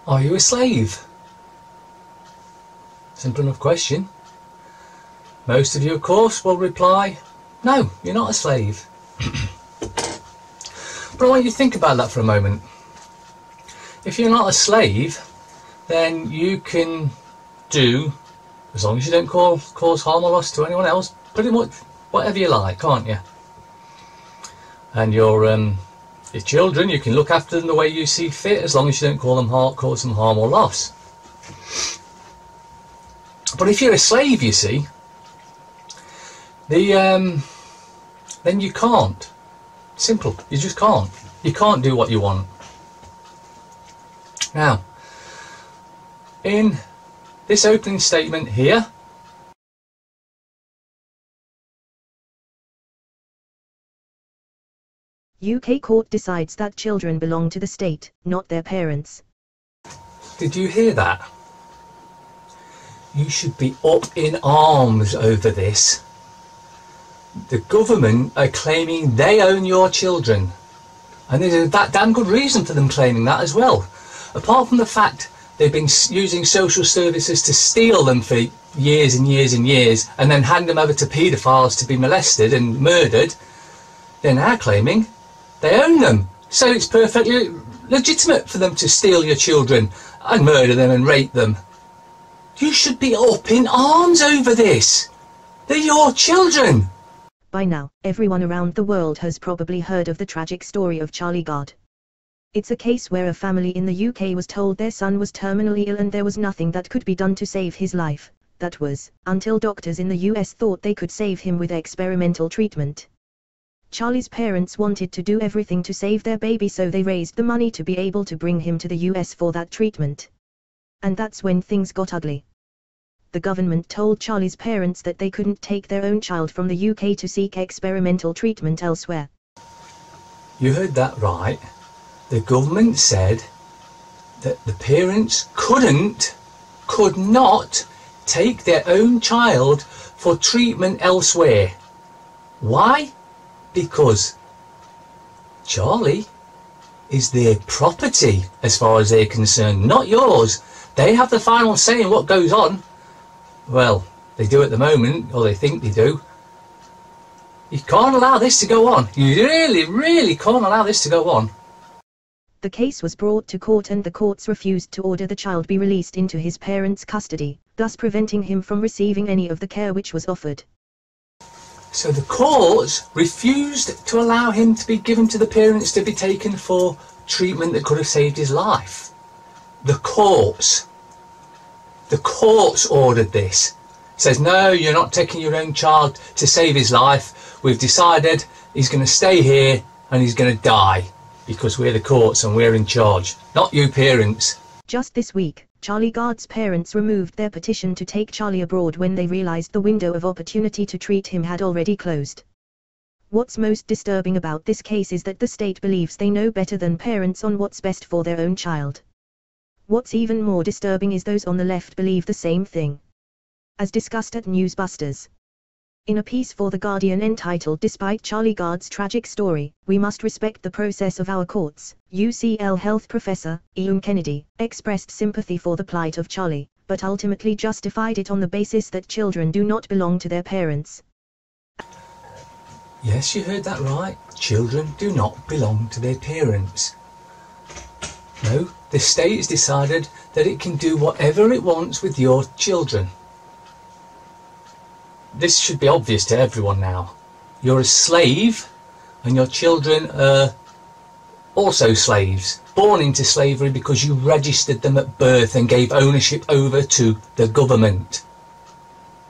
Are you a slave? Simple enough question. Most of you, of course, will reply, no, you're not a slave. But I want you to think about that for a moment. If you're not a slave, then you can do, as long as you don't cause harm or loss to anyone else, pretty much whatever you like, can't you? And your children, you can look after them the way you see fit, as long as you don't cause them harm or loss. But if you're a slave, you see, then you can't. Simple. You just can't. You can't do what you want. Now, in this opening statement here, UK court decides that children belong to the state, not their parents. Did you hear that? You should be up in arms over this. The government are claiming they own your children. And there's a damn good reason for them claiming that as well. Apart from the fact they've been using social services to steal them for years and years and years and then hand them over to paedophiles to be molested and murdered, they're now claiming they own them. So it's perfectly legitimate for them to steal your children and murder them and rape them. You should be up in arms over this. They're your children. By now, everyone around the world has probably heard of the tragic story of Charlie Gard. It's a case where a family in the UK was told their son was terminally ill and there was nothing that could be done to save his life. That was, until doctors in the US thought they could save him with experimental treatment. Charlie's parents wanted to do everything to save their baby, so they raised the money to be able to bring him to the US for that treatment. And that's when things got ugly. The government told Charlie's parents that they couldn't take their own child from the UK to seek experimental treatment elsewhere. You heard that right. The government said that the parents could not take their own child for treatment elsewhere. Why? Because Charlie is their property as far as they're concerned, not yours. They have the final say in what goes on. Well, they do at the moment, or they think they do. You can't allow this to go on. You really can't allow this to go on. The case was brought to court and the courts refused to order the child be released into his parents' custody, thus preventing him from receiving any of the care which was offered. So the courts refused to allow him to be given to the parents to be taken for treatment that could have saved his life. The courts ordered this. It says, no, you're not taking your own child to save his life. We've decided he's going to stay here and he's going to die because we're the courts and we're in charge, not you parents. Just this week, Charlie Gard's parents removed their petition to take Charlie abroad when they realized the window of opportunity to treat him had already closed. What's most disturbing about this case is that the state believes they know better than parents on what's best for their own child. What's even more disturbing is those on the left believe the same thing. As discussed at Newsbusters. In a piece for The Guardian entitled "Despite Charlie Gard's Tragic Story, We Must Respect the Process of Our Courts," UCL health professor, Ian Kennedy, expressed sympathy for the plight of Charlie, but ultimately justified it on the basis that children do not belong to their parents. Yes, you heard that right. Children do not belong to their parents. No, the state has decided that it can do whatever it wants with your children. This should be obvious to everyone now. You're a slave and your children are also slaves, born into slavery because you registered them at birth and gave ownership over to the government.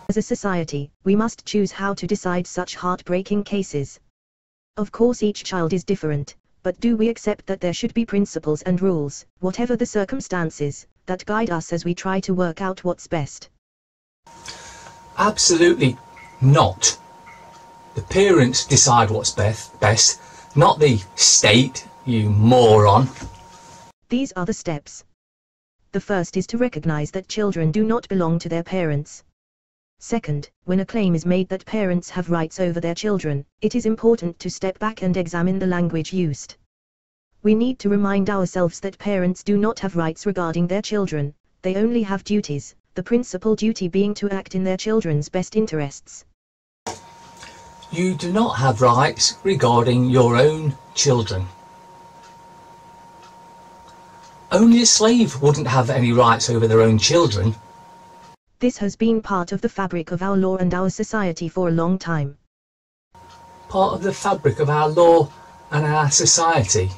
As a society, we must choose how to decide such heartbreaking cases. Of course, each child is different, but do we accept that there should be principles and rules, whatever the circumstances, that guide us as we try to work out what's best? Absolutely not. The parents decide what's best, not the state, you moron. These are the steps. The first is to recognize that children do not belong to their parents. Second, when a claim is made that parents have rights over their children, it is important to step back and examine the language used. We need to remind ourselves that parents do not have rights regarding their children, they only have duties, the principal duty being to act in their children's best interests. You do not have rights regarding your own children. Only a slave wouldn't have any rights over their own children. This has been part of the fabric of our law and our society for a long time. Part of the fabric of our law and our society.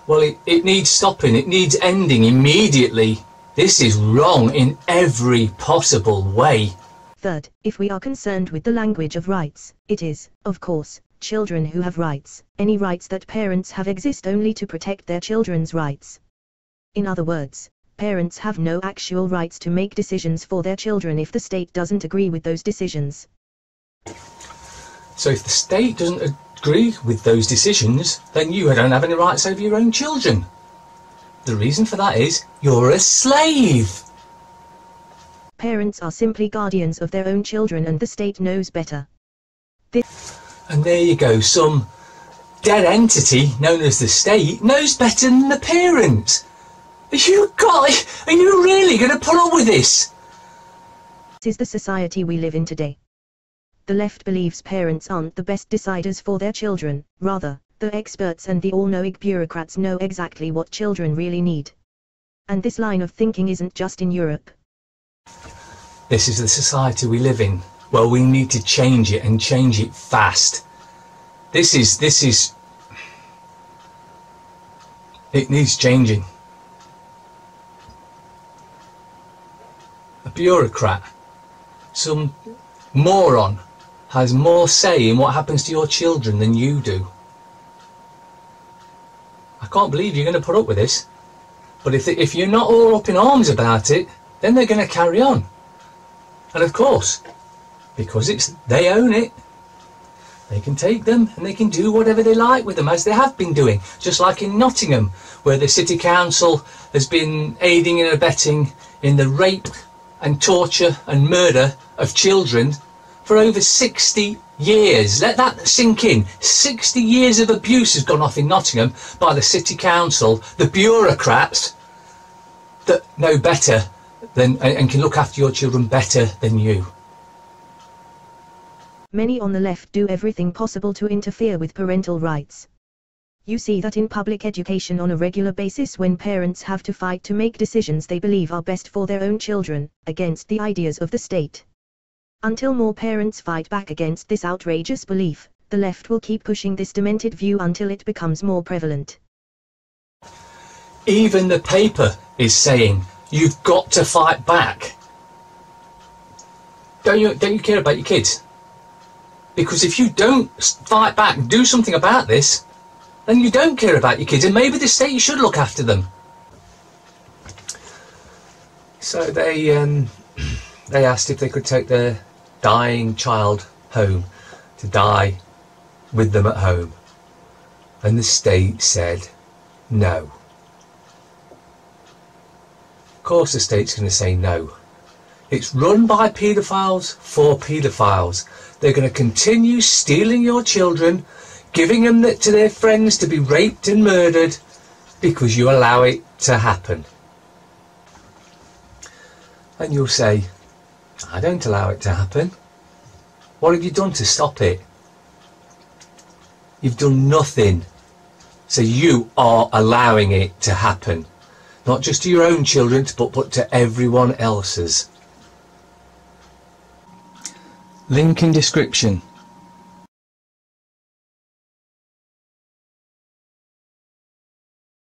Well, it needs stopping, it needs ending immediately. This is wrong in every possible way. Third, if we are concerned with the language of rights, it is, of course, children who have rights. Any rights that parents have exist only to protect their children's rights. In other words, parents have no actual rights to make decisions for their children if the state doesn't agree with those decisions. So if the state doesn't agree with those decisions, then you don't have any rights over your own children. The reason for that is you're a slave. Parents are simply guardians of their own children and the state knows better. And there you go, some dead entity known as the state knows better than the parents. Are you really going to put up with this? This is the society we live in today. The left believes parents aren't the best deciders for their children, rather, the experts and the all-knowing bureaucrats know exactly what children really need. And this line of thinking isn't just in Europe. This is the society we live in. Well, we need to change it and change it fast. This is... It needs changing. A bureaucrat, some moron, has more say in what happens to your children than you do. I can't believe you're going to put up with this. But if you're not all up in arms about it, then they're going to carry on. And of course, because they own it, they can take them and they can do whatever they like with them, as they have been doing. Just like in Nottingham, where the City Council has been aiding and abetting in the rape and torture and murder of children for over 60 years. Let that sink in. 60 years of abuse has gone off in Nottingham by the City Council, the bureaucrats that know better than and can look after your children better than you. Many on the left do everything possible to interfere with parental rights. You see that in public education on a regular basis when parents have to fight to make decisions they believe are best for their own children, against the ideas of the state. Until more parents fight back against this outrageous belief, the left will keep pushing this demented view until it becomes more prevalent. Even the paper is saying, you've got to fight back. Don't you care about your kids? Because if you don't fight back and do something about this, then you don't care about your kids, and maybe the state should look after them. So they asked if they could take their dying child home to die with them at home, and the state said no. Of course the state's going to say no. It's run by paedophiles for paedophiles. They're going to continue stealing your children, giving them to their friends to be raped and murdered because you allow it to happen. And you'll say, I don't allow it to happen. What have you done to stop it? You've done nothing. So you are allowing it to happen. Not just to your own children, but to everyone else's. Link in description